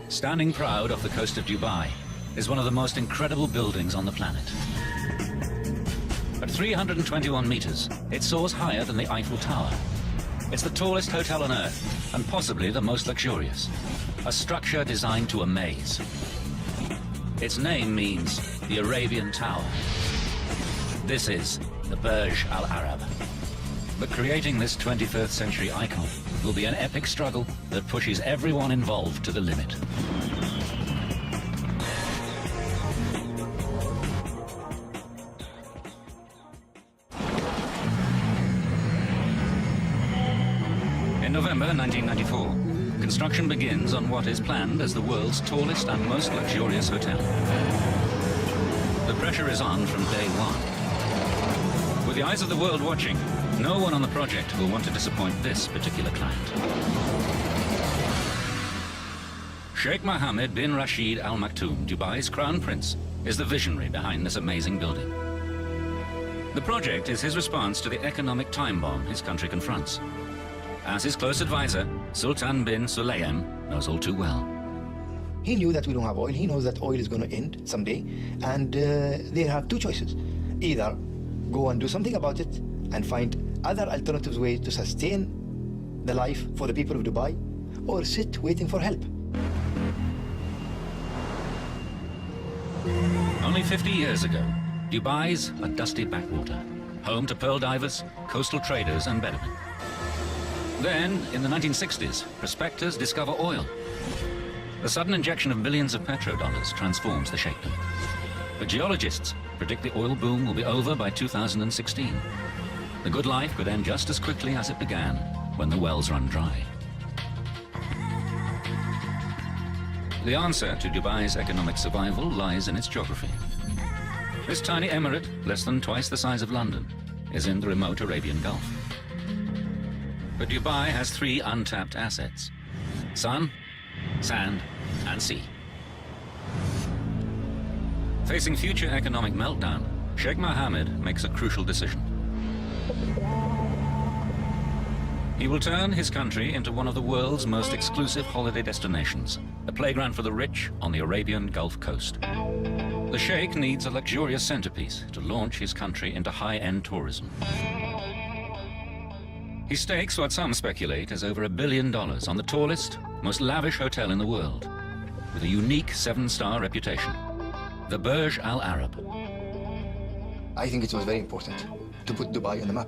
Standing proud off the coast of Dubai is one of the most incredible buildings on the planet. At 321 meters, it soars higher than the Eiffel Tower. It's the tallest hotel on Earth, and possibly the most luxurious. A structure designed to amaze. Its name means the Arabian Tower. This is the Burj Al Arab. But creating this 21st century icon will be an epic struggle that pushes everyone involved to the limit. In November 1994, construction begins on what is planned as the world's tallest and most luxurious hotel. The pressure is on from day one. With the eyes of the world watching, no one on the project will want to disappoint this particular client. Sheikh Mohammed bin Rashid Al Maktoum, Dubai's crown prince, is the visionary behind this amazing building. The project is his response to the economic time bomb his country confronts. As his close advisor, Sultan bin Sulayem knows all too well. He knew that we don't have oil. He knows that oil is going to end someday. And they have two choices. Either go and do something about it and find other alternative ways to sustain the life for the people of Dubai, or sit waiting for help. Only 50 years ago, Dubai's a dusty backwater, home to pearl divers, coastal traders and Bedouin. Then, in the 1960s, prospectors discover oil. The sudden injection of millions of petrodollars transforms the shakedom. But geologists predict the oil boom will be over by 2016. The good life could end just as quickly as it began, when the wells run dry. The answer to Dubai's economic survival lies in its geography. This tiny emirate, less than twice the size of London, is in the remote Arabian Gulf. But Dubai has three untapped assets: sun, sand, and sea. Facing future economic meltdown, Sheikh Mohammed makes a crucial decision. He will turn his country into one of the world's most exclusive holiday destinations, a playground for the rich on the Arabian Gulf Coast. The Sheikh needs a luxurious centerpiece to launch his country into high-end tourism. He stakes what some speculate is over $1 billion on the tallest, most lavish hotel in the world, with a unique 7-star reputation, the Burj Al Arab. I think it was very important to put Dubai on the map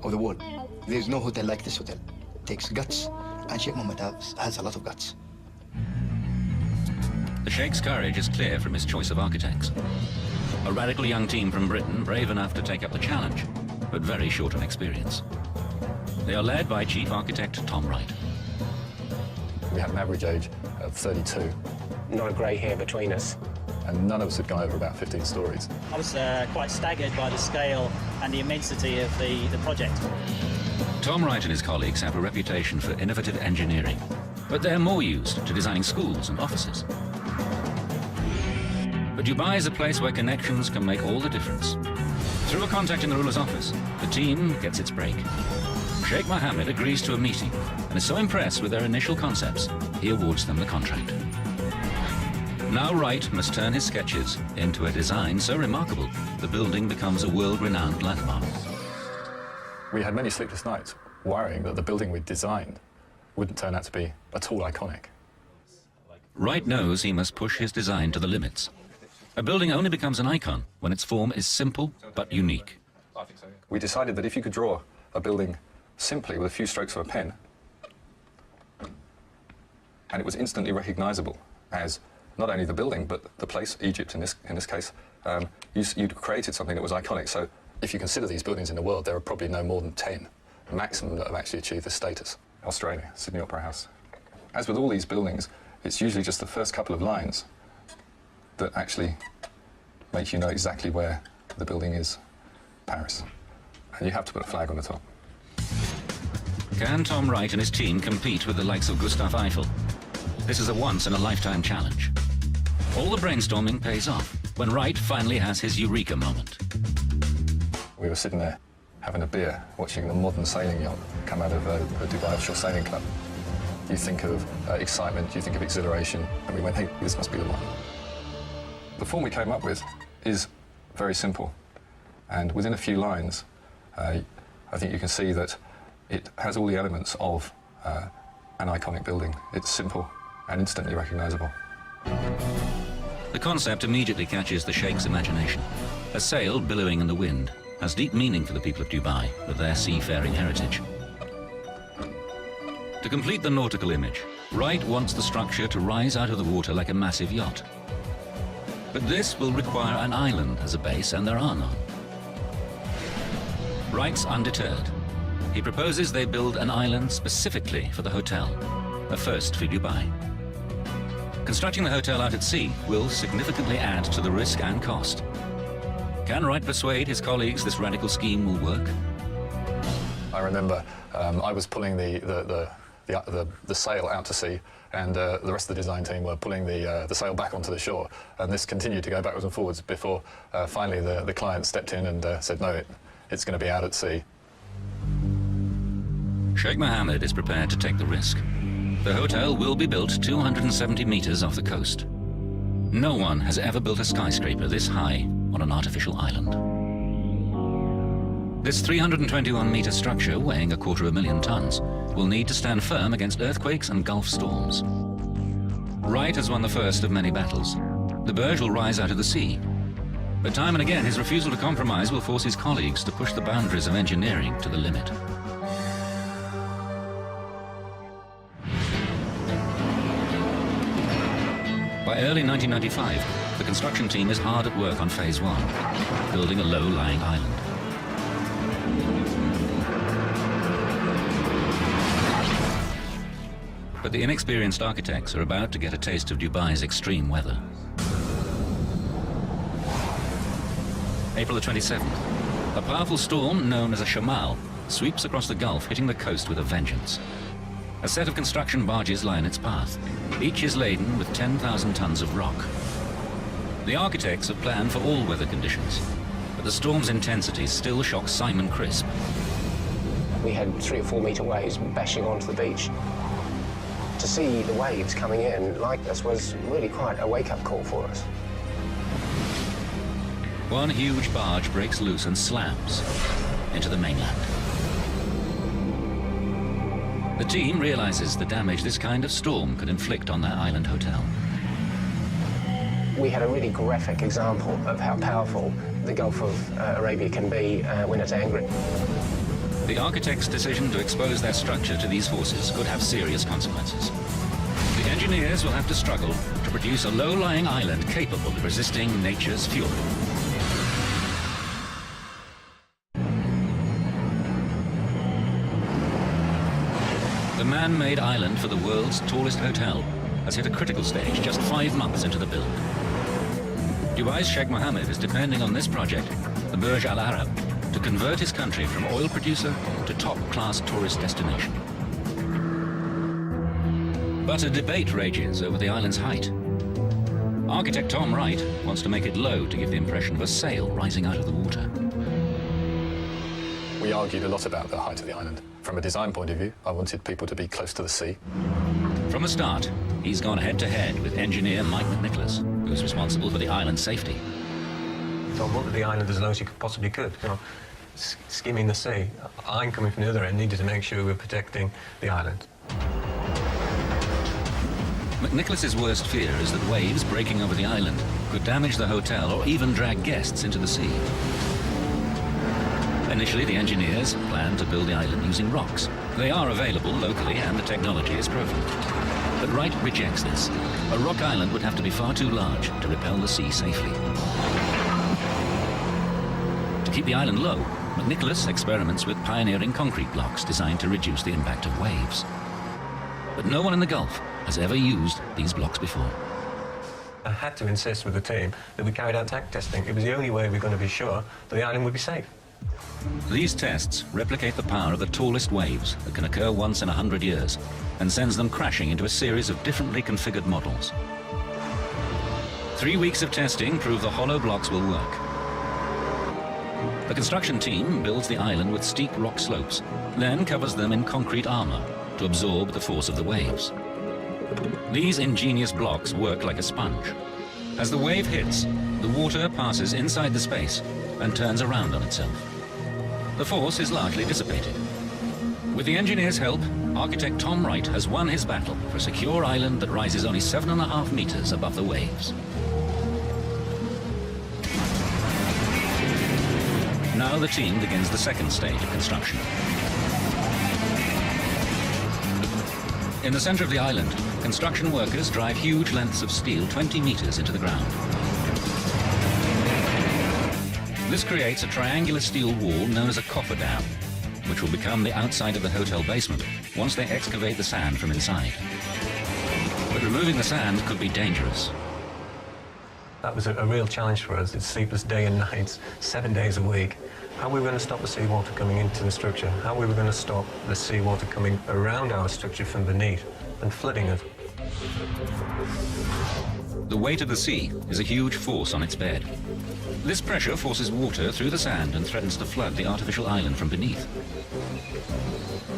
of the world. There's no hotel like this hotel. It takes guts, and Sheikh Mohammed has a lot of guts. The Sheikh's courage is clear from his choice of architects. A radical young team from Britain, brave enough to take up the challenge, but very short on experience. They are led by Chief Architect Tom Wright. We had an average age of 32. Not a grey hair between us. And none of us had gone over about 15 stories. I was quite staggered by the scale and the immensity of the project. Tom Wright and his colleagues have a reputation for innovative engineering, but they're more used to designing schools and offices. But Dubai is a place where connections can make all the difference. Through a contact in the ruler's office, the team gets its break. Sheikh Mohammed agrees to a meeting and is so impressed with their initial concepts, he awards them the contract. Now Wright must turn his sketches into a design so remarkable, the building becomes a world-renowned landmark. We had many sleepless nights worrying that the building we'd designed wouldn't turn out to be at all iconic. Wright knows he must push his design to the limits. A building only becomes an icon when its form is simple but unique. We decided that if you could draw a building simply with a few strokes of a pen, and it was instantly recognizable as not only the building, but the place, Egypt in this case, you'd created something that was iconic. So if you consider these buildings in the world, there are probably no more than 10 maximum that have actually achieved this status. Australia, Sydney Opera House. As with all these buildings, it's usually just the first couple of lines that actually make you know exactly where the building is. Paris. And you have to put a flag on the top. Can Tom Wright and his team compete with the likes of Gustav Eiffel? This is a once-in-a-lifetime challenge. All the brainstorming pays off when Wright finally has his eureka moment. We were sitting there having a beer, watching the modern sailing yacht come out of a Dubai Offshore Sailing Club. you think of excitement, you think of exhilaration, and we went, hey, this must be the one. The form we came up with is very simple, and within a few lines, I think you can see that it has all the elements of an iconic building. It's simple and instantly recognizable. The concept immediately catches the Sheikh's imagination. A sail billowing in the wind has deep meaning for the people of Dubai with their seafaring heritage. To complete the nautical image, Wright wants the structure to rise out of the water like a massive yacht. But this will require an island as a base, and there are none. Wright's undeterred. He proposes they build an island specifically for the hotel, a first for Dubai. Constructing the hotel out at sea will significantly add to the risk and cost. Can Wright persuade his colleagues this radical scheme will work? I remember I was pulling the sail out to sea, and the rest of the design team were pulling the sail back onto the shore, and this continued to go backwards and forwards before finally the client stepped in and said, no, it's going to be out at sea. Sheikh Mohammed is prepared to take the risk. The hotel will be built 270 meters off the coast. No one has ever built a skyscraper this high on an artificial island. This 321-meter structure, weighing 250,000 tons, will need to stand firm against earthquakes and Gulf storms. Wright has won the first of many battles. The Burj will rise out of the sea. But time and again, his refusal to compromise will force his colleagues to push the boundaries of engineering to the limit. By early 1995, the construction team is hard at work on Phase 1, building a low-lying island. But the inexperienced architects are about to get a taste of Dubai's extreme weather. April the 27th, a powerful storm known as a shamal sweeps across the Gulf, hitting the coast with a vengeance. A set of construction barges line its path. Each is laden with 10,000 tons of rock. The architects have planned for all weather conditions, but the storm's intensity still shocks Simon Crisp. We had 3 or 4 metre waves bashing onto the beach. To see the waves coming in like this was really quite a wake-up call for us. One huge barge breaks loose and slams into the mainland. The team realizes the damage this kind of storm could inflict on their island hotel. We had a really graphic example of how powerful the Gulf of Arabia can be when it's angry. The architects' decision to expose their structure to these forces could have serious consequences. The engineers will have to struggle to produce a low-lying island capable of resisting nature's fury. The man-made island for the world's tallest hotel has hit a critical stage just 5 months into the build. Dubai's Sheikh Mohammed is depending on this project, the Burj Al Arab, to convert his country from oil producer to top-class tourist destination. But a debate rages over the island's height. Architect Tom Wright wants to make it low to give the impression of a sail rising out of the water. We argued a lot about the height of the island. From a design point of view, I wanted people to be close to the sea. From the start, he's gone head-to-head with engineer Mike McNicholas, who's responsible for the island's safety. So I wanted the island as low as you possibly could, you know, skimming the sea. I'm coming from the other end, needed to make sure we're protecting the island. McNicholas's worst fear is that waves breaking over the island could damage the hotel or even drag guests into the sea. Initially, the engineers planned to build the island using rocks. They are available locally and the technology is proven. But Wright rejects this. A rock island would have to be far too large to repel the sea safely. To keep the island low, McNicholas experiments with pioneering concrete blocks designed to reduce the impact of waves. But no one in the Gulf has ever used these blocks before. I had to insist with the team that we carried out tech testing. It was the only way we were going to be sure that the island would be safe. These tests replicate the power of the tallest waves that can occur once in 100 years and sends them crashing into a series of differently configured models. 3 weeks of testing prove the hollow blocks will work. The construction team builds the island with steep rock slopes, then covers them in concrete armor, to absorb the force of the waves. These ingenious blocks work like a sponge. As the wave hits, the water passes inside the space and turns around on itself. The force is largely dissipated. With the engineer's help, architect Tom Wright has won his battle for a secure island that rises only 7.5 meters above the waves. Now the team begins the second stage of construction. In the center of the island, construction workers drive huge lengths of steel 20 meters into the ground. This creates a triangular steel wall known as a cofferdam, which will become the outside of the hotel basement once they excavate the sand from inside. But removing the sand could be dangerous. That was a real challenge for us. It's sleepless day and nights, 7 days a week. How we were going to stop the seawater coming into the structure, how we were going to stop the seawater coming around our structure from beneath and flooding it. The weight of the sea is a huge force on its bed. This pressure forces water through the sand and threatens to flood the artificial island from beneath.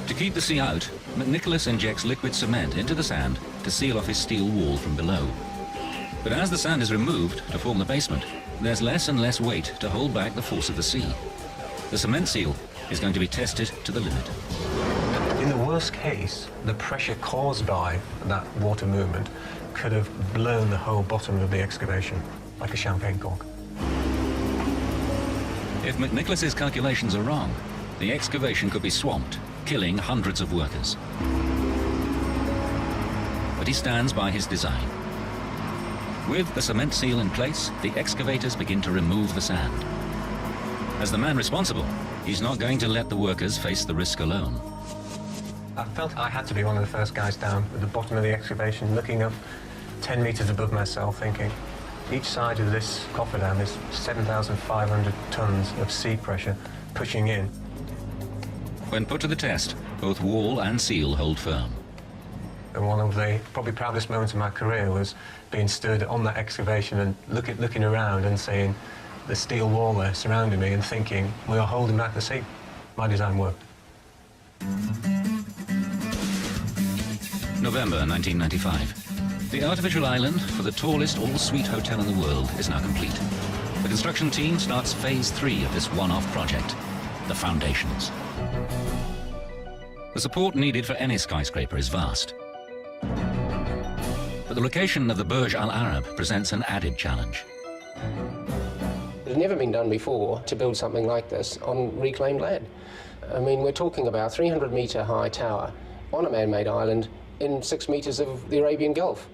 To keep the sea out, McNicholas injects liquid cement into the sand to seal off his steel wall from below. But as the sand is removed to form the basement, there's less and less weight to hold back the force of the sea. The cement seal is going to be tested to the limit. In the worst case, the pressure caused by that water movement could have blown the whole bottom of the excavation, like a champagne cork. If McNicholas's calculations are wrong, the excavation could be swamped, killing hundreds of workers. But he stands by his design. With the cement seal in place, the excavators begin to remove the sand. As the man responsible, he's not going to let the workers face the risk alone. I felt I had to be one of the first guys down at the bottom of the excavation, looking up 10 meters above myself, thinking, each side of this cofferdam is 7,500 tons of sea pressure pushing in. When put to the test, both wall and seal hold firm. And one of the probably proudest moments of my career was being stood on that excavation and looking around and seeing the steel wall there surrounding me and thinking, we are holding back the sea. My design worked. November 1995. The artificial island for the tallest all-suite hotel in the world is now complete. The construction team starts phase 3 of this one-off project, the foundations. The support needed for any skyscraper is vast. But the location of the Burj Al Arab presents an added challenge. It had never been done before to build something like this on reclaimed land. I mean, we're talking about a 300-metre high tower on a man-made island in 6 meters of the Arabian Gulf.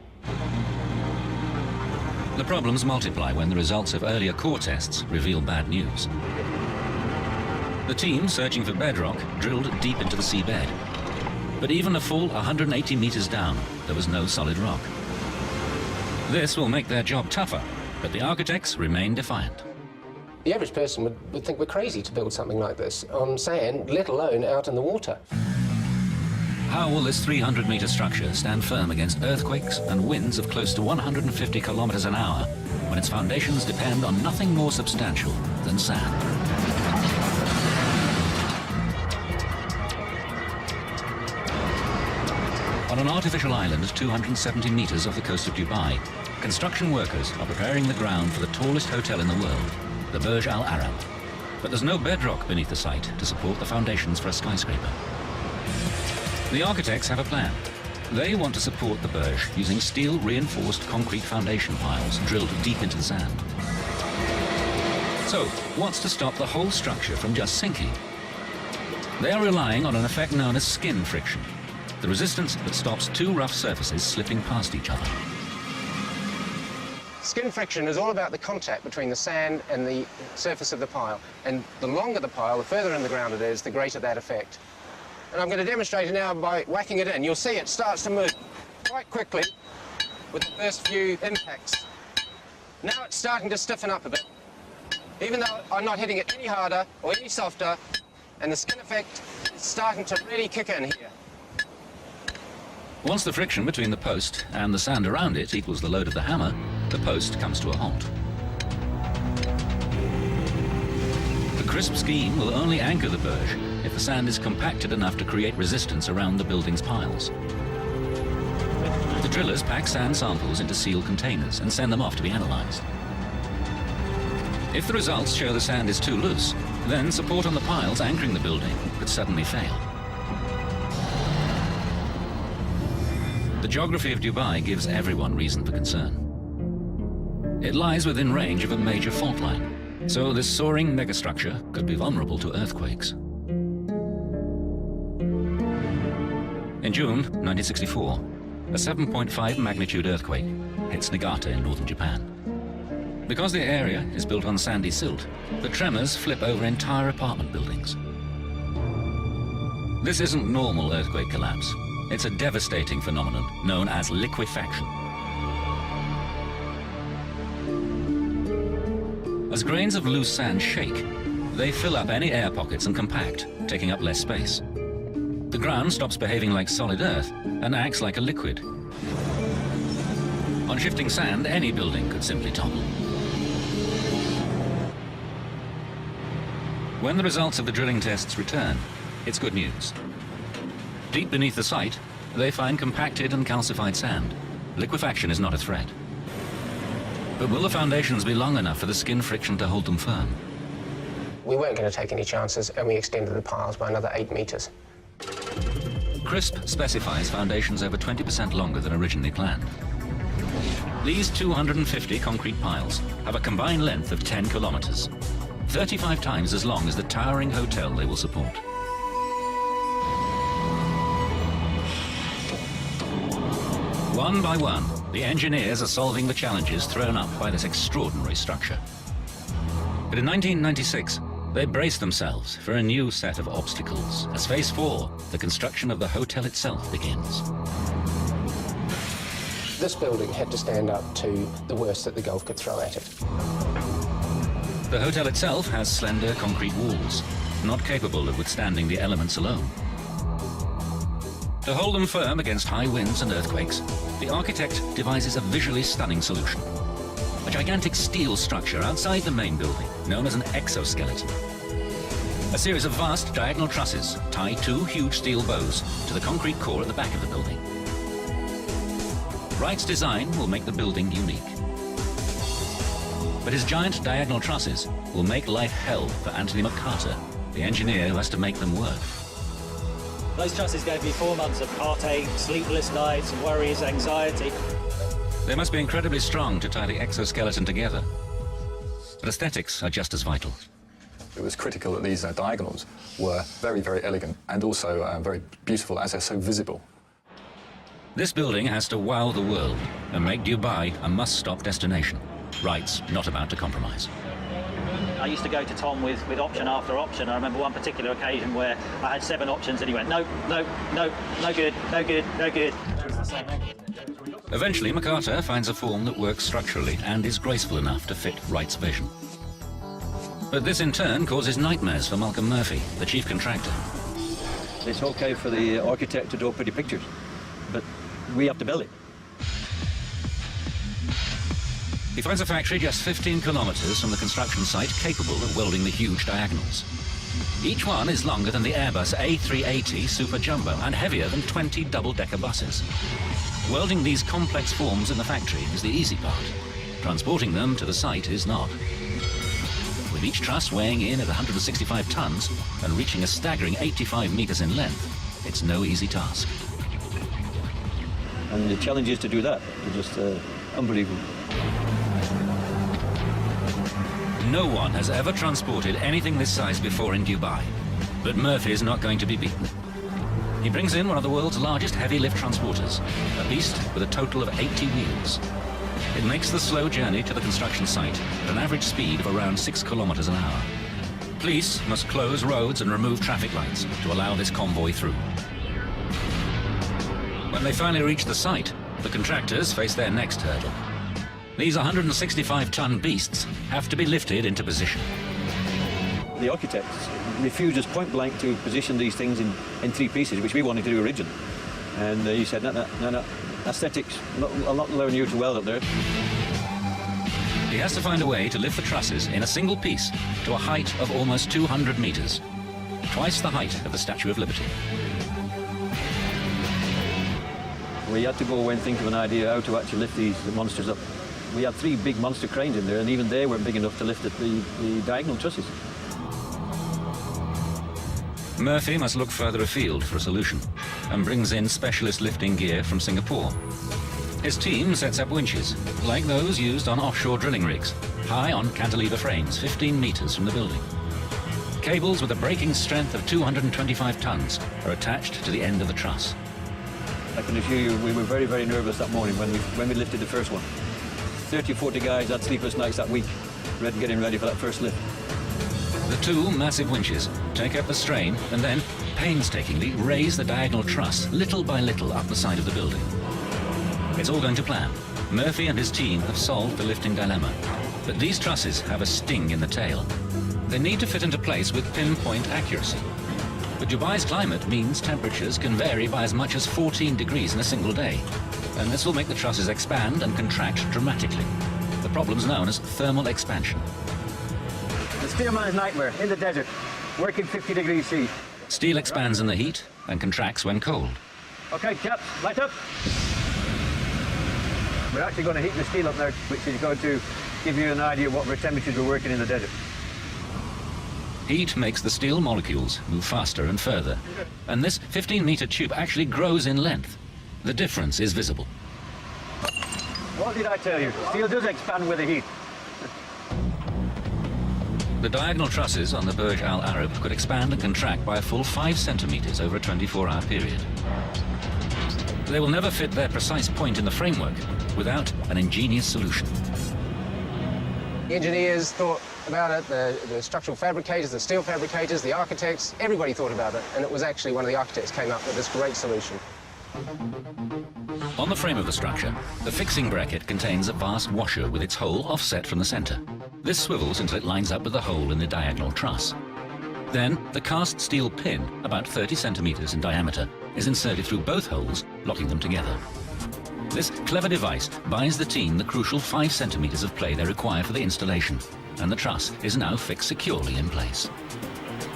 The problems multiply when the results of earlier core tests reveal bad news. The team searching for bedrock drilled deep into the seabed. But even a full 180 meters down, there was no solid rock. This will make their job tougher, but the architects remain defiant. The average person would think we're crazy to build something like this on sand, let alone out in the water. How will this 300-meter structure stand firm against earthquakes and winds of close to 150 kilometers an hour when its foundations depend on nothing more substantial than sand? On an artificial island 270 meters off the coast of Dubai, construction workers are preparing the ground for the tallest hotel in the world, the Burj Al Arab. But there's no bedrock beneath the site to support the foundations for a skyscraper. The architects have a plan. They want to support the Burj using steel-reinforced concrete foundation piles drilled deep into the sand. So, what's to stop the whole structure from just sinking? They are relying on an effect known as skin friction, the resistance that stops two rough surfaces slipping past each other. Skin friction is all about the contact between the sand and the surface of the pile. And the longer the pile, the further in the ground it is, the greater that effect. And I'm going to demonstrate it now by whacking it in. You'll see it starts to move quite quickly with the first few impacts. Now it's starting to stiffen up a bit. Even though I'm not hitting it any harder or any softer, and the skin effect is starting to really kick in here. Once the friction between the post and the sand around it equals the load of the hammer, the post comes to a halt. The crisp scheme will only anchor the Burj if the sand is compacted enough to create resistance around the building's piles. The drillers pack sand samples into sealed containers and send them off to be analyzed. If the results show the sand is too loose, then support on the piles anchoring the building could suddenly fail. The geography of Dubai gives everyone reason for concern. It lies within range of a major fault line, so this soaring megastructure could be vulnerable to earthquakes. In June 1964, a 7.5 magnitude earthquake hits Niigata in northern Japan. Because the area is built on sandy silt, the tremors flip over entire apartment buildings. This isn't normal earthquake collapse. It's a devastating phenomenon known as liquefaction. As grains of loose sand shake, they fill up any air pockets and compact, taking up less space. The ground stops behaving like solid earth and acts like a liquid. On shifting sand, any building could simply topple. When the results of the drilling tests return, it's good news. Deep beneath the site, they find compacted and calcified sand. Liquefaction is not a threat. But will the foundations be long enough for the skin friction to hold them firm? We weren't going to take any chances, and we extended the piles by another 8 meters. CRISP specifies foundations over 20% longer than originally planned. These 250 concrete piles have a combined length of 10 kilometers, 35 times as long as the towering hotel they will support. One by one, the engineers are solving the challenges thrown up by this extraordinary structure. But in 1996, they braced themselves for a new set of obstacles as Phase 4, the construction of the hotel itself, begins. This building had to stand up to the worst that the Gulf could throw at it. The hotel itself has slender concrete walls, not capable of withstanding the elements alone. To hold them firm against high winds and earthquakes, the architect devises a visually stunning solution. A gigantic steel structure outside the main building, known as an exoskeleton. A series of vast diagonal trusses tie 2 huge steel bows to the concrete core at the back of the building. Wright's design will make the building unique. But his giant diagonal trusses will make life hell for Anthony McCarter, the engineer who has to make them work. Those trusses gave me 4 months of heartache, sleepless nights, worries, anxiety. They must be incredibly strong to tie the exoskeleton together. But aesthetics are just as vital. It was critical that these diagonals were very, very elegant and also very beautiful as they're so visible. This building has to wow the world and make Dubai a must-stop destination. Wright's not about to compromise. I used to go to Tom with option after option. I remember one particular occasion where I had 7 options and he went, no, no, no, no good, no good, no good. Eventually, McCarter finds a form that works structurally and is graceful enough to fit Wright's vision. But this in turn causes nightmares for Malcolm Murphy, the chief contractor. It's okay for the architect to draw pretty pictures, but we have to build it. He finds a factory just 15 kilometers from the construction site capable of welding the huge diagonals. Each one is longer than the Airbus A380 Super Jumbo and heavier than 20 double-decker buses. Welding these complex forms in the factory is the easy part. Transporting them to the site is not. With each truss weighing in at 165 tons and reaching a staggering 85 meters in length, it's no easy task. And the challenge is to do that. It's just unbelievable. No one has ever transported anything this size before in Dubai, but Murphy is not going to be beaten. He brings in one of the world's largest heavy lift transporters, a beast with a total of 80 wheels. It makes the slow journey to the construction site at an average speed of around 6 kilometers an hour. Police must close roads and remove traffic lights to allow this convoy through. When they finally reach the site, the contractors face their next hurdle. These 165-ton beasts have to be lifted into position. The architects refused us point blank to position these things in 3 pieces, which we wanted to do originally. And he said, no, aesthetics, I'll not learn you to weld up there. He has to find a way to lift the trusses in a single piece to a height of almost 200 meters. twice the height of the Statue of Liberty. We had to go away and think of an idea how to actually lift these monsters up. We had 3 big monster cranes in there, and even they weren't big enough to lift the diagonal trusses. Murphy must look further afield for a solution and brings in specialist lifting gear from Singapore. His team sets up winches, like those used on offshore drilling rigs, high on cantilever frames 15 meters from the building. Cables with a braking strength of 225 tons are attached to the end of the truss. I can assure you we were very, very nervous that morning when we lifted the first one. 30 or 40 guys had sleepless nights that week, getting ready for that first lift. The 2 massive winches take up the strain and then painstakingly raise the diagonal truss little by little up the side of the building. It's all going to plan. Murphy and his team have solved the lifting dilemma. But these trusses have a sting in the tail. They need to fit into place with pinpoint accuracy. But Dubai's climate means temperatures can vary by as much as 14 degrees in a single day. And this will make the trusses expand and contract dramatically. The problem's known as thermal expansion. The steelman's nightmare in the desert, working 50 degrees C. Steel expands in the heat and contracts when cold. Okay, chaps, light up. We're actually going to heat the steel up now, which is going to give you an idea of what temperatures we're working in the desert. Heat makes the steel molecules move faster and further. And this 15-meter tube actually grows in length. The difference is visible. What did I tell you? Steel does expand with the heat. The diagonal trusses on the Burj Al Arab could expand and contract by a full 5 centimeters over a 24-hour period. They will never fit their precise point in the framework without an ingenious solution. The engineers thought about it, the structural fabricators, the steel fabricators, the architects, everybody thought about it, and it was actually one of the architects came up with this great solution. On the frame of the structure, the fixing bracket contains a vast washer with its hole offset from the center. This swivels until it lines up with the hole in the diagonal truss. Then, the cast steel pin, about 30 centimeters in diameter, is inserted through both holes, locking them together. This clever device buys the team the crucial 5 centimeters of play they require for the installation, and the truss is now fixed securely in place.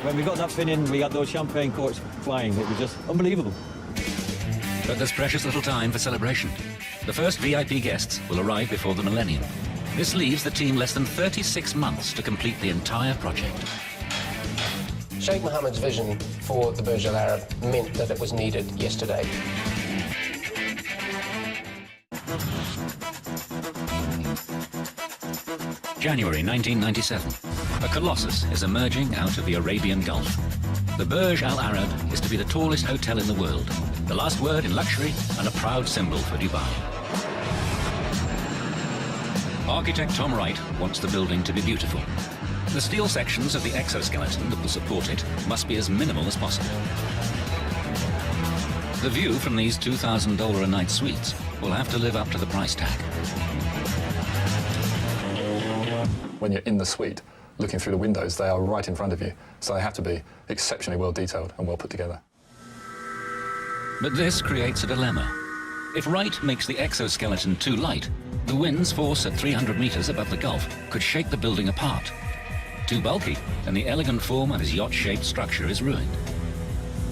When we got that pin in, we had those champagne corks flying. It was just unbelievable. But there's precious little time for celebration. The first VIP guests will arrive before the millennium. This leaves the team less than 36 months to complete the entire project. Sheikh Mohammed's vision for the Burj Al Arab meant that it was needed yesterday. January 1997. A colossus is emerging out of the Arabian Gulf. The Burj Al Arab is to be the tallest hotel in the world, the last word in luxury and a proud symbol for Dubai. Architect Tom Wright wants the building to be beautiful. The steel sections of the exoskeleton that will support it must be as minimal as possible. The view from these $2,000 a night suites will have to live up to the price tag. When you're in the suite, looking through the windows, they are right in front of you, so they have to be exceptionally well detailed and well put together. But this creates a dilemma. If Wright makes the exoskeleton too light, the wind's force at 300 meters above the Gulf could shake the building apart. Too bulky, and the elegant form of his yacht-shaped structure is ruined.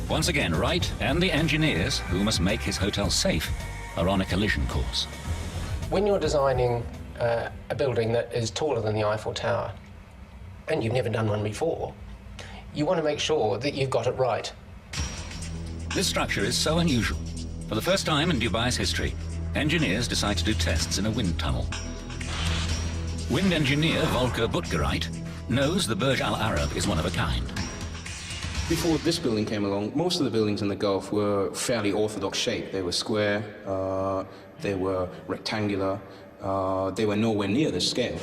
Once again, Wright and the engineers, who must make his hotel safe, are on a collision course. When you're designing a building that is taller than the Eiffel Tower, and you've never done one before, you want to make sure that you've got it right. This structure is so unusual. For the first time in Dubai's history, engineers decide to do tests in a wind tunnel. Wind engineer Volker Butgereit knows the Burj Al Arab is one of a kind. Before this building came along, most of the buildings in the Gulf were fairly orthodox shape. They were square, they were rectangular, they were nowhere near this scale.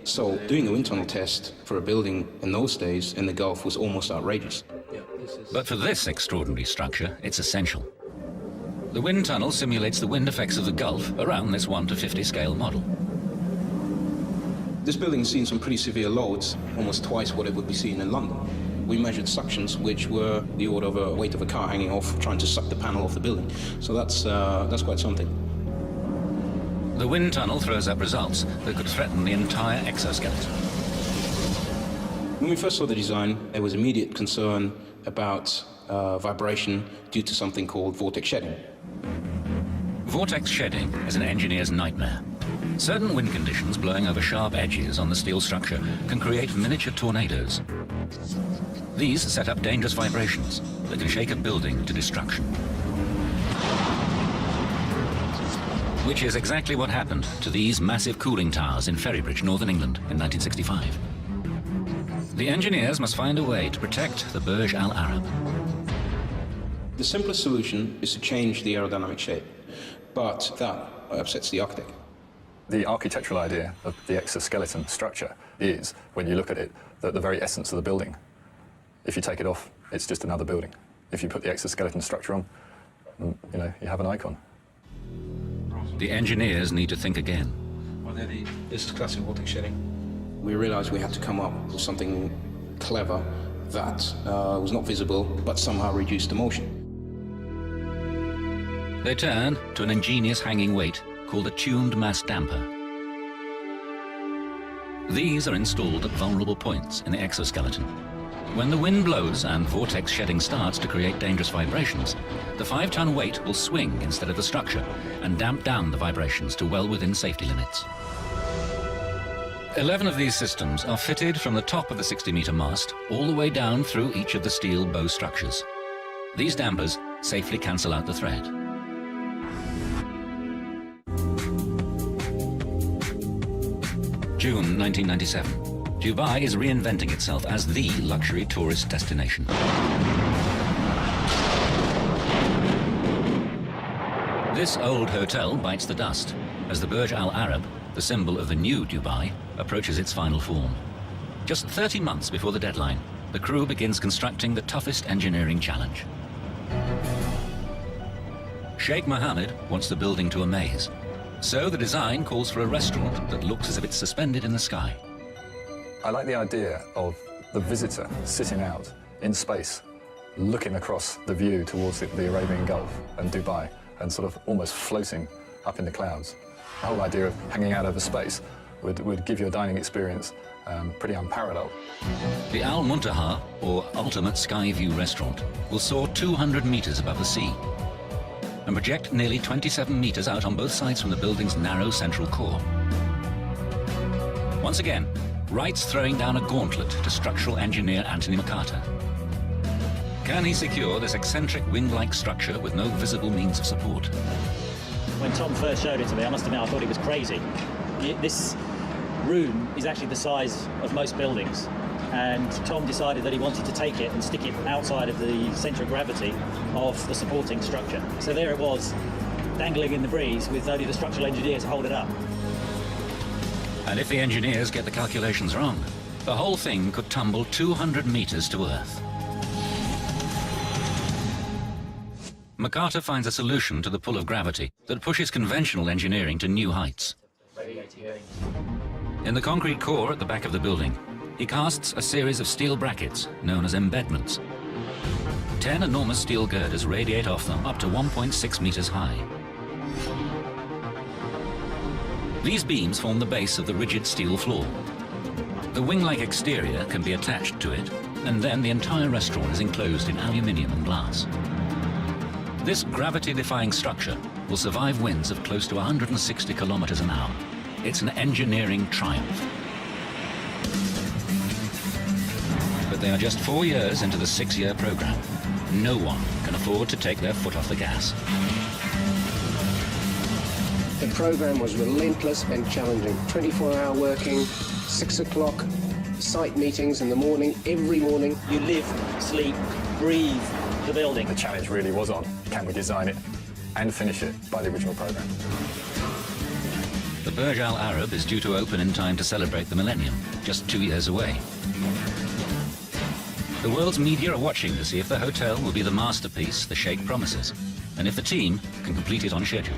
So doing a wind tunnel test for a building in those days in the Gulf was almost outrageous. But for this extraordinary structure, it's essential. The wind tunnel simulates the wind effects of the Gulf around this 1:50 scale model. This building's seen some pretty severe loads, almost twice what it would be seen in London. We measured suctions which were the order of a weight of a car hanging off, trying to suck the panel off the building. So that's quite something. The wind tunnel throws up results that could threaten the entire exoskeleton. When we first saw the design, there was immediate concern about vibration due to something called vortex shedding. Vortex shedding is an engineer's nightmare. Certain wind conditions blowing over sharp edges on the steel structure can create miniature tornadoes. These set up dangerous vibrations that can shake a building to destruction. Which is exactly what happened to these massive cooling towers in Ferrybridge, Northern England in 1965. The engineers must find a way to protect the Burj Al Arab. The simplest solution is to change the aerodynamic shape, but that upsets the architect. The architectural idea of the exoskeleton structure is, when you look at it, the very essence of the building. If you take it off, it's just another building. If you put the exoskeleton structure on, you know, you have an icon. The engineers need to think again. This is classic vortex shedding. We realized we had to come up with something clever that was not visible, but somehow reduced the motion. They turn to an ingenious hanging weight called a tuned mass damper. These are installed at vulnerable points in the exoskeleton. When the wind blows and vortex shedding starts to create dangerous vibrations, the 5-ton weight will swing instead of the structure and damp down the vibrations to well within safety limits. 11 of these systems are fitted from the top of the 60-meter mast all the way down through each of the steel bow structures. These dampers safely cancel out the threat. June 1997. Dubai is reinventing itself as the luxury tourist destination. This old hotel bites the dust as the Burj Al Arab, the symbol of the new Dubai, approaches its final form. Just 30 months before the deadline, the crew begins constructing the toughest engineering challenge. Sheikh Mohammed wants the building to amaze, so the design calls for a restaurant that looks as if it's suspended in the sky. I like the idea of the visitor sitting out in space, looking across the view towards the Arabian Gulf and Dubai, and sort of almost floating up in the clouds. The whole idea of hanging out over space would give you a dining experience pretty unparalleled. The Al Muntaha, or Ultimate Sky View Restaurant, will soar 200 meters above the sea and project nearly 27 meters out on both sides from the building's narrow central core. Once again, Wright's throwing down a gauntlet to structural engineer Anthony McCarter. Can he secure this eccentric wing-like structure with no visible means of support? When Tom first showed it to me, I must admit I thought he was crazy. This room is actually the size of most buildings, and Tom decided that he wanted to take it and stick it outside of the centre of gravity of the supporting structure. So there it was, dangling in the breeze with only the structural engineer to hold it up. And if the engineers get the calculations wrong, the whole thing could tumble 200 meters to Earth. McCarter finds a solution to the pull of gravity that pushes conventional engineering to new heights. In the concrete core at the back of the building, he casts a series of steel brackets known as embedments. 10 enormous steel girders radiate off them up to 1.6 meters high. These beams form the base of the rigid steel floor. The wing-like exterior can be attached to it, and then the entire restaurant is enclosed in aluminium and glass. This gravity-defying structure will survive winds of close to 160 kilometers an hour. It's an engineering triumph. But they are just 4 years into the 6-year program. No one can afford to take their foot off the gas. The program was relentless and challenging. 24-hour working, 6 o'clock, site meetings in the morning, every morning. You live, sleep, breathe the building. The challenge really was on, can we design it and finish it by the original program? The Burj Al Arab is due to open in time to celebrate the millennium, just 2 years away. The world's media are watching to see if the hotel will be the masterpiece the Sheikh promises, and if the team can complete it on schedule.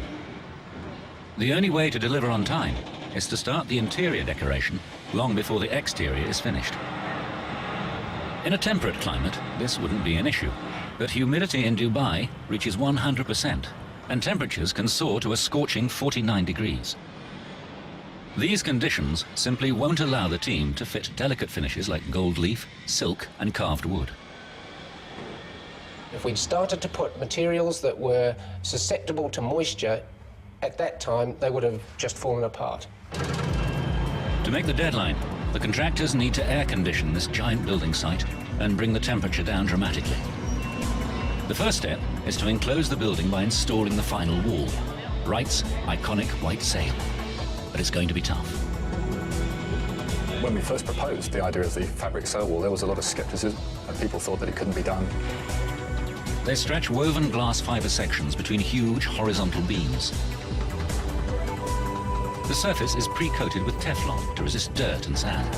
The only way to deliver on time is to start the interior decoration long before the exterior is finished. In a temperate climate, this wouldn't be an issue, but humidity in Dubai reaches 100%, and temperatures can soar to a scorching 49 degrees. These conditions simply won't allow the team to fit delicate finishes like gold leaf, silk, and carved wood. If we'd started to put materials that were susceptible to moisture, at that time, they would have just fallen apart. To make the deadline, the contractors need to air condition this giant building site and bring the temperature down dramatically. The first step is to enclose the building by installing the final wall, Wright's iconic white sail. But it's going to be tough. When we first proposed the idea of the fabric sail wall, there was a lot of scepticism, and people thought that it couldn't be done. They stretch woven glass fibre sections between huge horizontal beams. The surface is pre-coated with Teflon to resist dirt and sand.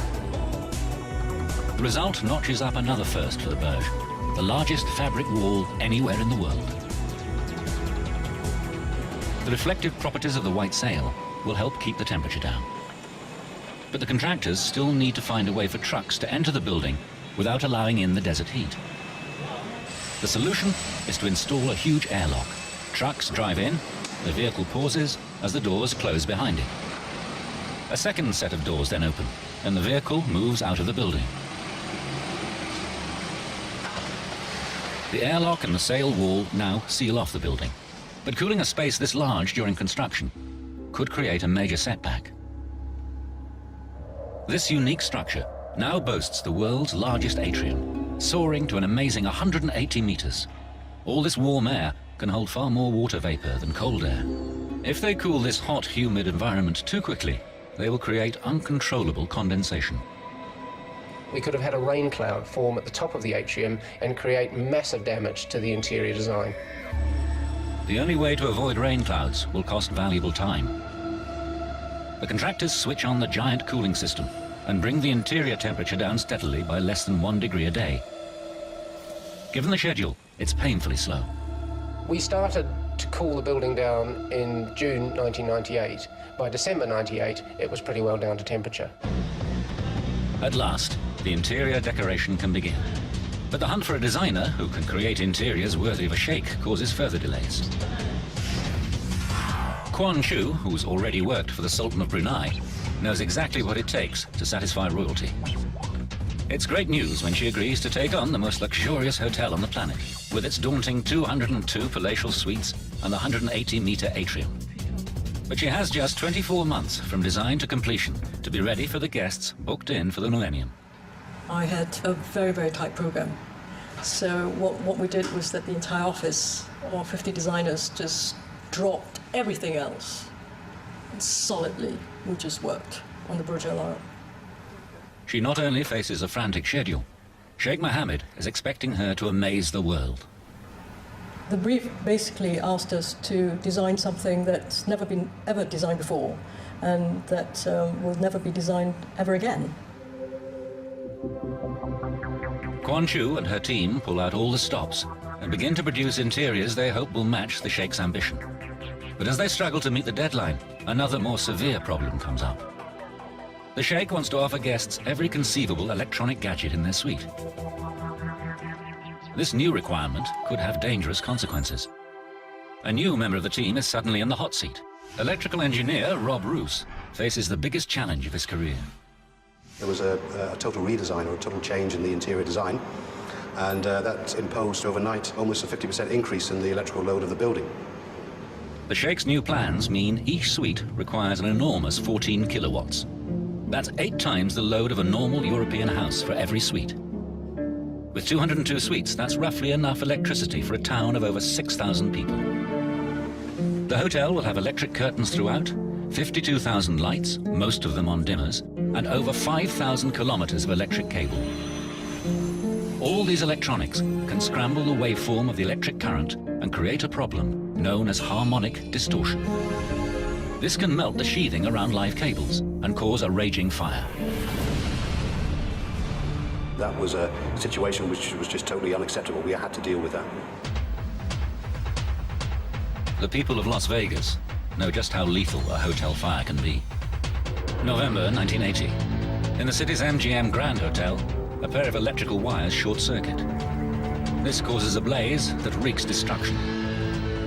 The result notches up another first for the Burj, the largest fabric wall anywhere in the world. The reflective properties of the white sail will help keep the temperature down. But the contractors still need to find a way for trucks to enter the building without allowing in the desert heat. The solution is to install a huge airlock. Trucks drive in, the vehicle pauses as the doors close behind it. A second set of doors then open, and the vehicle moves out of the building. The airlock and the sail wall now seal off the building, but cooling a space this large during construction could create a major setback. This unique structure now boasts the world's largest atrium, soaring to an amazing 180 meters. All this warm air can hold far more water vapor than cold air. If they cool this hot, humid environment too quickly, they will create uncontrollable condensation. We could have had a rain cloud form at the top of the atrium and create massive damage to the interior design. The only way to avoid rain clouds will cost valuable time. The contractors switch on the giant cooling system and bring the interior temperature down steadily by less than 1 degree a day. Given the schedule, it's painfully slow. We started to cool the building down in June 1998. By December 98, it was pretty well down to temperature. At last, the interior decoration can begin. But the hunt for a designer who can create interiors worthy of a sheikh causes further delays. Quan Chu, who's already worked for the Sultan of Brunei, knows exactly what it takes to satisfy royalty. It's great news when she agrees to take on the most luxurious hotel on the planet, with its daunting 202 palatial suites and the 180-meter atrium. But she has just 24 months from design to completion to be ready for the guests booked in for the millennium. I had a very, very tight program. So what we did was that the entire office, all 50 designers, just dropped everything else. And solidly, we just worked on the Burj Al Arab. She not only faces a frantic schedule, Sheikh Mohammed is expecting her to amaze the world. The brief basically asked us to design something that's never been ever designed before and that will never be designed ever again. Quan Chu and her team pull out all the stops and begin to produce interiors they hope will match the Sheikh's ambition. But as they struggle to meet the deadline, another more severe problem comes up. The Sheikh wants to offer guests every conceivable electronic gadget in their suite. This new requirement could have dangerous consequences. A new member of the team is suddenly in the hot seat. Electrical engineer Rob Roos faces the biggest challenge of his career. There was a total redesign or a total change in the interior design, and that imposed overnight almost a 50% increase in the electrical load of the building. The Sheikh's new plans mean each suite requires an enormous 14 kilowatts. That's 8 times the load of a normal European house for every suite. With 202 suites, that's roughly enough electricity for a town of over 6,000 people. The hotel will have electric curtains throughout, 52,000 lights, most of them on dimmers, and over 5,000 kilometers of electric cable. All these electronics can scramble the waveform of the electric current and create a problem known as harmonic distortion. This can melt the sheathing around live cables and cause a raging fire. That was a situation which was just totally unacceptable. We had to deal with that. The people of Las Vegas know just how lethal a hotel fire can be. November 1980. In the city's MGM Grand Hotel, a pair of electrical wires short-circuit. This causes a blaze that wreaks destruction.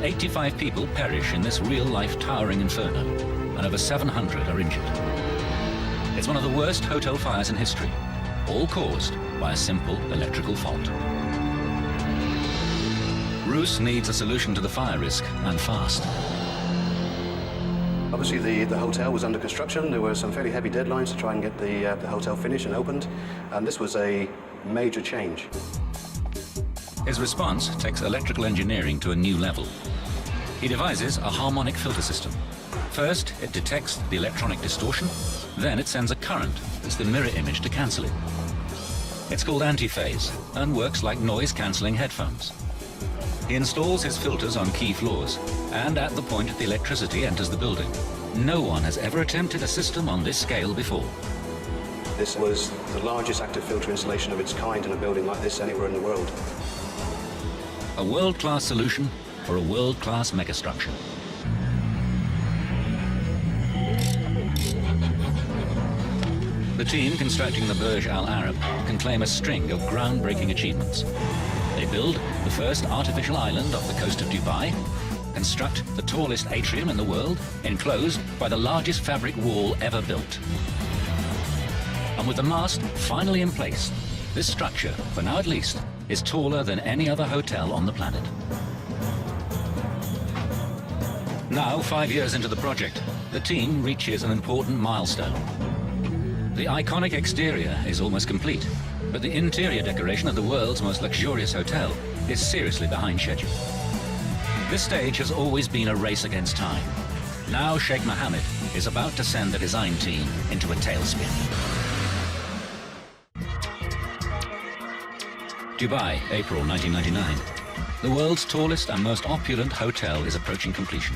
85 people perish in this real-life towering inferno, and over 700 are injured. It's one of the worst hotel fires in history, all caused by a simple electrical fault. Bruce needs a solution to the fire risk, and fast. Obviously, the hotel was under construction. There were some fairly heavy deadlines to try and get the hotel finished and opened, and this was a major change. His response takes electrical engineering to a new level. He devises a harmonic filter system. First, it detects the electronic distortion, then it sends a current that's the mirror image to cancel it. It's called antiphase and works like noise-cancelling headphones. He installs his filters on key floors and at the point the electricity enters the building. No one has ever attempted a system on this scale before. This was the largest active filter installation of its kind in a building like this anywhere in the world. A world-class solution for a world-class megastructure. The team constructing the Burj Al Arab can claim a string of groundbreaking achievements. They build the first artificial island off the coast of Dubai, construct the tallest atrium in the world, enclosed by the largest fabric wall ever built. And with the mast finally in place, this structure, for now at least, is taller than any other hotel on the planet. Now, 5 years into the project, the team reaches an important milestone. The iconic exterior is almost complete, but the interior decoration of the world's most luxurious hotel is seriously behind schedule. This stage has always been a race against time. Now Sheikh Mohammed is about to send the design team into a tailspin. Dubai, April 1999. The world's tallest and most opulent hotel is approaching completion.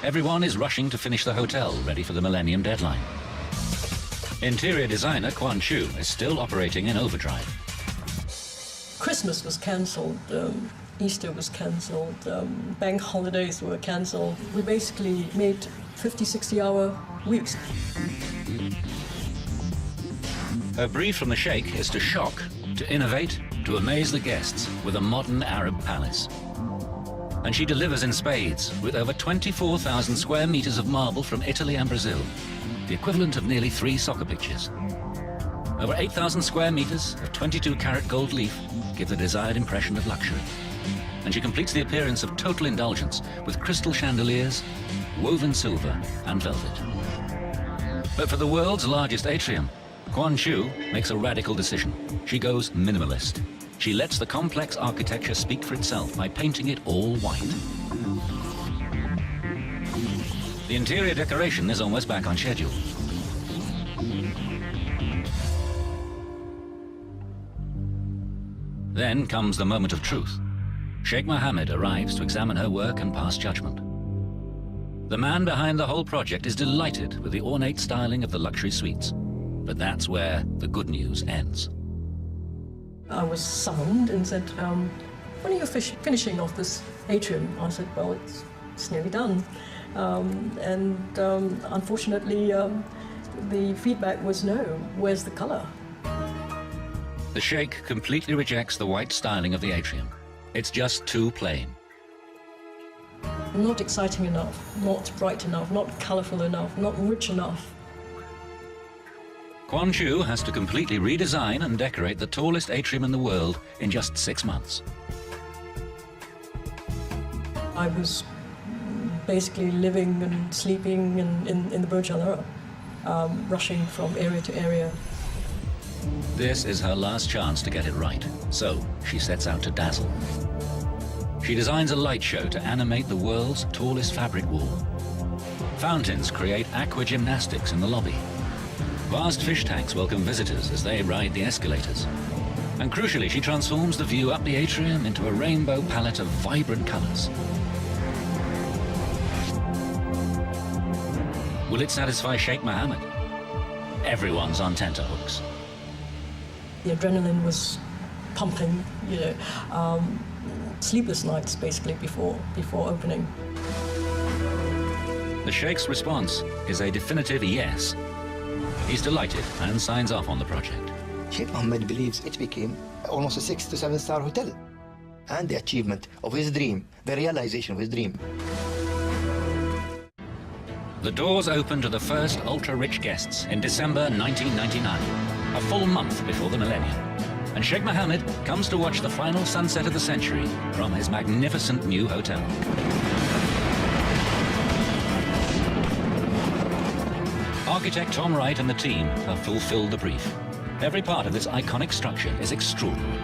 Everyone is rushing to finish the hotel, ready for the Millennium deadline. Interior designer Quan Chu is still operating in overdrive. Christmas was cancelled, Easter was cancelled, bank holidays were cancelled. We basically made 50, 60-hour weeks. Her brief from the Sheikh is to shock, to innovate, to amaze the guests with a modern Arab palace. And she delivers in spades, with over 24,000 square meters of marble from Italy and Brazil, the equivalent of nearly 3 soccer pitches. Over 8,000 square meters of 22-carat gold leaf give the desired impression of luxury. And she completes the appearance of total indulgence with crystal chandeliers, woven silver and velvet. But for the world's largest atrium, Quan Chu makes a radical decision. She goes minimalist. She lets the complex architecture speak for itself by painting it all white. The interior decoration is almost back on schedule. Then comes the moment of truth. Sheikh Mohammed arrives to examine her work and pass judgment. The man behind the whole project is delighted with the ornate styling of the luxury suites. But that's where the good news ends. I was summoned and said, when are you finishing off this atrium? I said, well, it's nearly done. Unfortunately, the feedback was no. Where's the color? The Sheikh completely rejects the white styling of the atrium. It's just too plain. Not exciting enough, not bright enough, not colorful enough, not rich enough. Quan Chu has to completely redesign and decorate the tallest atrium in the world in just 6 months. I was basically living and sleeping in the Burj Al Arab, rushing from area to area. This is her last chance to get it right, so she sets out to dazzle. She designs a light show to animate the world's tallest fabric wall. Fountains create aqua gymnastics in the lobby. Vast fish tanks welcome visitors as they ride the escalators. And crucially, she transforms the view up the atrium into a rainbow palette of vibrant colors. Will it satisfy Sheikh Mohammed? Everyone's on tenterhooks. The adrenaline was pumping, sleepless nights basically before opening. The Sheikh's response is a definitive yes. He's delighted and signs off on the project. Sheikh Mohammed believes it became almost a 6 to 7 star hotel. And the achievement of his dream, the realization of his dream. The doors open to the first ultra-rich guests in December 1999, a full month before the millennium. and Sheikh Mohammed comes to watch the final sunset of the century from his magnificent new hotel. Architect Tom Wright and the team have fulfilled the brief. Every part of this iconic structure is extraordinary.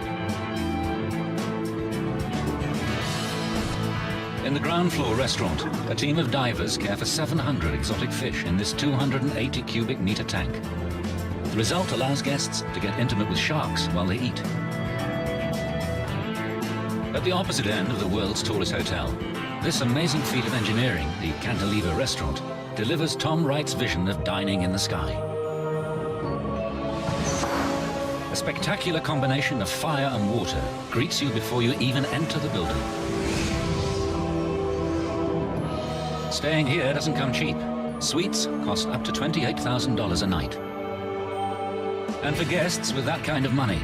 In the ground floor restaurant, a team of divers care for 700 exotic fish in this 280 cubic meter tank. The result allows guests to get intimate with sharks while they eat. At the opposite end of the world's tallest hotel, this amazing feat of engineering, the Cantilever restaurant, delivers Tom Wright's vision of dining in the sky. A spectacular combination of fire and water greets you before you even enter the building. Staying here doesn't come cheap. Suites cost up to $28,000 a night. And for guests with that kind of money,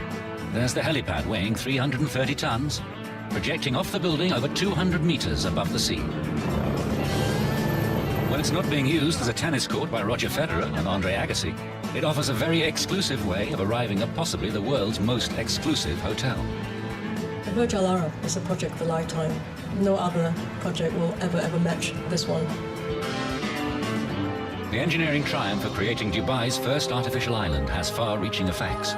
there's the helipad weighing 330 tons, projecting off the building over 200 meters above the sea. When it's not being used as a tennis court by Roger Federer and Andre Agassi, it offers a very exclusive way of arriving at possibly the world's most exclusive hotel. The Burj Al Arab is a project of a lifetime. No other project will ever match this one. The engineering triumph of creating Dubai's first artificial island has far-reaching effects.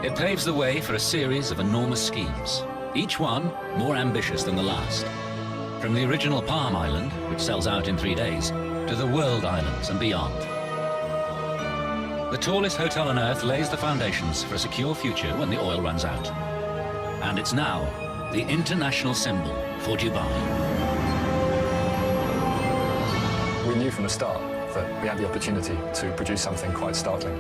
It paves the way for a series of enormous schemes, each one more ambitious than the last. From the original Palm Island, which sells out in 3 days, to the World Islands and beyond. The tallest hotel on Earth lays the foundations for a secure future when the oil runs out. And it's now the international symbol for Dubai. We knew from the start that we had the opportunity to produce something quite startling.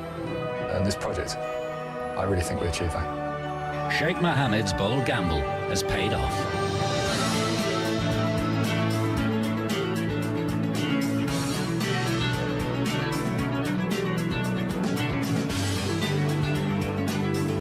And this project, I really think we achieved that. Sheikh Mohammed's bold gamble has paid off.